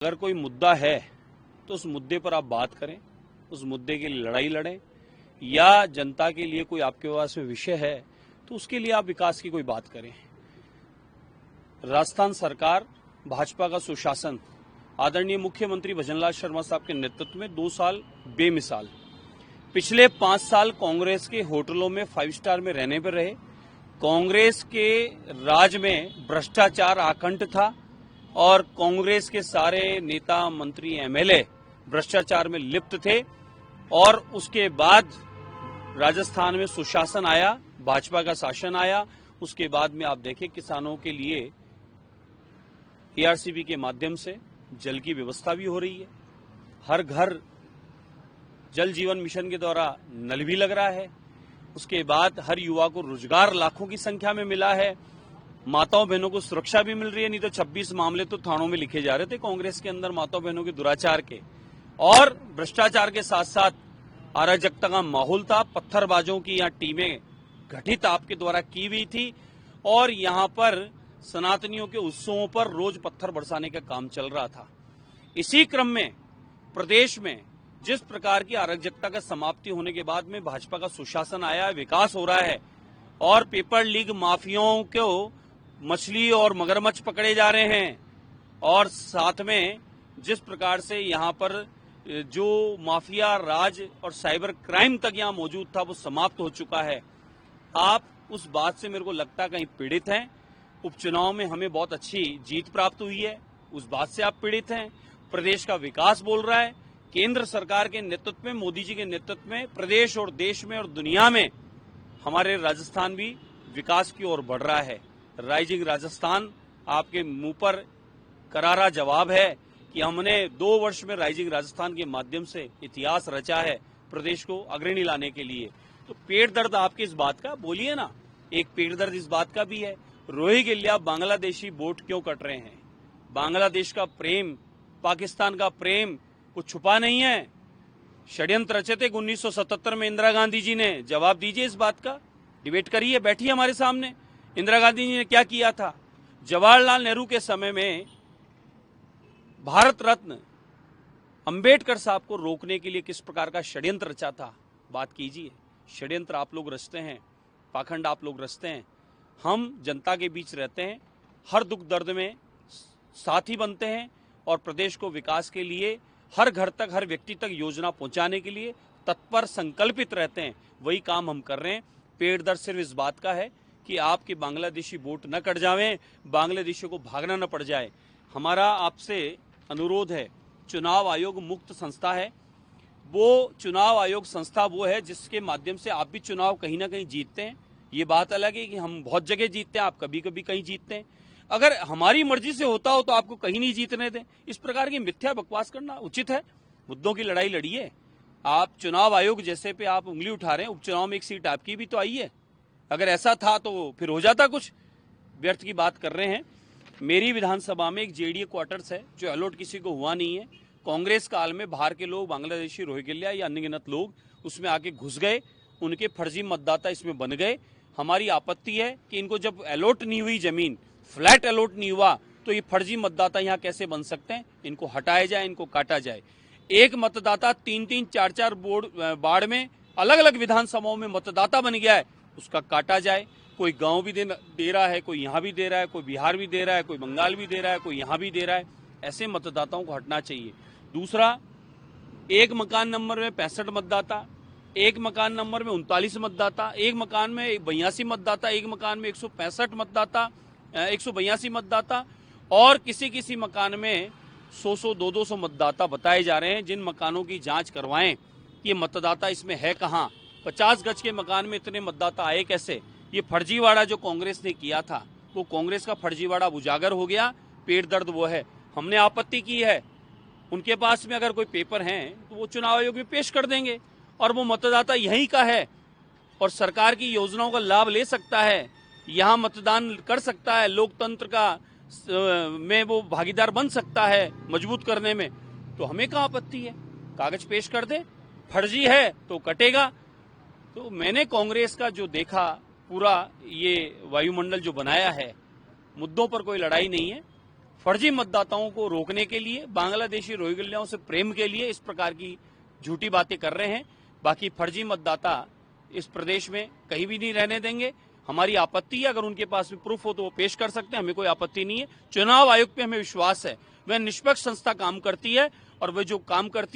अगर कोई मुद्दा है तो उस मुद्दे पर आप बात करें, उस मुद्दे के लिए लड़ाई लड़ें, या जनता के लिए कोई आपके पास में विषय है तो उसके लिए आप विकास की कोई बात करें। राजस्थान सरकार, भाजपा का सुशासन, आदरणीय मुख्यमंत्री भजनलाल शर्मा साहब के नेतृत्व में 2 साल बेमिसाल। पिछले 5 साल कांग्रेस के होटलों में 5 स्टार में रहने पर रहे। कांग्रेस के राज में भ्रष्टाचार आकंठ था और कांग्रेस के सारे नेता, मंत्री, एमएलए भ्रष्टाचार में लिप्त थे। और उसके बाद राजस्थान में सुशासन आया, भाजपा का शासन आया। उसके बाद में आप देखें, किसानों के लिए एआरसीबी के माध्यम से जल की व्यवस्था भी हो रही है। हर घर जल जीवन मिशन के द्वारा नल भी लग रहा है। उसके बाद हर युवा को रोजगार लाखों की संख्या में मिला है। माताओं बहनों को सुरक्षा भी मिल रही है। नहीं तो 26 मामले तो थानों में लिखे जा रहे थे कांग्रेस के अंदर माताओं बहनों के दुराचार के, और भ्रष्टाचार के साथ साथ अराजकता का माहौल था। पत्थरबाजों की यहाँ टीमें गठित आपके द्वारा की हुई थी और यहाँ पर सनातनियों के उत्सवों पर रोज पत्थर बरसाने का काम चल रहा था। इसी क्रम में प्रदेश में जिस प्रकार की अराजकता का समाप्ति होने के बाद में भाजपा का सुशासन आया है, विकास हो रहा है और पेपर लीग माफियाओं को मछली और मगरमच्छ पकड़े जा रहे हैं, और साथ में जिस प्रकार से यहाँ पर जो माफिया राज और साइबर क्राइम तक यहाँ मौजूद था वो समाप्त हो चुका है। आप उस बात से मेरे को लगता है कहीं पीड़ित हैं। उपचुनाव में हमें बहुत अच्छी जीत प्राप्त हुई है, उस बात से आप पीड़ित हैं। प्रदेश का विकास बोल रहा है। केंद्र सरकार के नेतृत्व में, मोदी जी के नेतृत्व में प्रदेश और देश में और दुनिया में हमारे राजस्थान भी विकास की ओर बढ़ रहा है। राइजिंग राजस्थान आपके मुंह पर करारा जवाब है कि हमने 2 वर्ष में राइजिंग राजस्थान के माध्यम से इतिहास रचा है प्रदेश को अग्रणी लाने के लिए। तो पेट दर्द आपके इस बात का, बोलिए ना। एक पेट दर्द इस बात का भी है, रोहिंग्या बांग्लादेशी बोट क्यों कट रहे हैं? बांग्लादेश का प्रेम, पाकिस्तान का प्रेम कुछ छुपा नहीं है। षड्यंत्र रचे थे 1977 में इंदिरा गांधी जी ने। जवाब दीजिए इस बात का, डिबेट करिए, बैठिए हमारे सामने। इंदिरा गांधी जी ने क्या किया था? जवाहरलाल नेहरू के समय में भारत रत्न अंबेडकर साहब को रोकने के लिए किस प्रकार का षड्यंत्र रचा था, बात कीजिए। षड्यंत्र आप लोग रचते हैं, पाखंड आप लोग रचते हैं। हम जनता के बीच रहते हैं, हर दुख दर्द में साथी बनते हैं और प्रदेश को विकास के लिए हर घर तक, हर व्यक्ति तक योजना पहुंचाने के लिए तत्पर संकल्पित रहते हैं। वही काम हम कर रहे हैं। पेट दर्द सिर्फ इस बात का है कि आपकी बांग्लादेशी बोट न कट जावे, बांग्लादेशियों को भागना न पड़ जाए। हमारा आपसे अनुरोध है, चुनाव आयोग मुक्त संस्था है। वो चुनाव आयोग संस्था वो है जिसके माध्यम से आप भी चुनाव कहीं ना कहीं जीतते हैं। ये बात अलग है कि हम बहुत जगह जीतते हैं, आप कभी कभी कहीं जीतते हैं। अगर हमारी मर्जी से होता हो तो आपको कहीं नहीं जीतने दें। इस प्रकार की मिथ्या बकवास करना उचित है? मुद्दों की लड़ाई लड़िए। आप चुनाव आयोग जैसे पे आप उंगली उठा रहे हैं, उपचुनाव में एक सीट आपकी भी तो आई है। अगर ऐसा था तो फिर हो जाता कुछ। व्यर्थ की बात कर रहे हैं। मेरी विधानसभा में एक जेडीए क्वार्टर्स है जो अलॉट किसी को हुआ नहीं है। कांग्रेस काल में बाहर के लोग, बांग्लादेशी, रोहिंग्या या अन्य गिनत लोग उसमें आके घुस गए, उनके फर्जी मतदाता इसमें बन गए। हमारी आपत्ति है कि इनको जब अलॉट नहीं हुई जमीन, फ्लैट अलॉट नहीं हुआ, तो ये फर्जी मतदाता यहाँ कैसे बन सकते हैं? इनको हटाया जाए, इनको काटा जाए। एक मतदाता 3-3, 4-4 बाढ़ में अलग अलग विधानसभाओं में मतदाता बन गया है, उसका काटा जाए। कोई गांव भी दे रहा है, कोई यहाँ भी दे रहा है, कोई बिहार भी दे रहा है, कोई बंगाल भी दे रहा है, कोई यहाँ भी दे रहा है। ऐसे मतदाताओं को हटना चाहिए। दूसरा, एक मकान नंबर में 65 मतदाता, एक मकान नंबर में 39 मतदाता, एक मकान में 82 मतदाता, एक मकान में 165 मतदाता, 182 मतदाता, और किसी मकान में 100-100, 200 मतदाता बताए जा रहे हैं। जिन मकानों की जांच करवाएं कि ये मतदाता इसमें है कहाँ। 50 गज के मकान में इतने मतदाता आए कैसे? ये फर्जीवाड़ा जो कांग्रेस ने किया था, वो कांग्रेस का फर्जीवाड़ा उजागर हो गया। पेट दर्द वो है, हमने आपत्ति की है। उनके पास में अगर कोई पेपर हैं तो वो चुनाव आयोग में पेश कर देंगे, और वो मतदाता यहीं का है और सरकार की योजनाओं का लाभ ले सकता है, यहाँ मतदान कर सकता है, लोकतंत्र का में वो भागीदार बन सकता है मजबूत करने में। तो हमें क्या आपत्ति है? कागज पेश कर दे। फर्जी है तो कटेगा। तो मैंने कांग्रेस का जो देखा, पूरा ये वायुमंडल जो बनाया है, मुद्दों पर कोई लड़ाई नहीं है। फर्जी मतदाताओं को रोकने के लिए, बांग्लादेशी रोहिंग्याओं से प्रेम के लिए इस प्रकार की झूठी बातें कर रहे हैं। बाकी फर्जी मतदाता इस प्रदेश में कहीं भी नहीं रहने देंगे। हमारी आपत्ति है, अगर उनके पास भी प्रूफ हो तो वो पेश कर सकते हैं, हमें कोई आपत्ति नहीं है। चुनाव आयोग पे हमें विश्वास है, वह निष्पक्ष संस्था काम करती है और वह जो काम करती है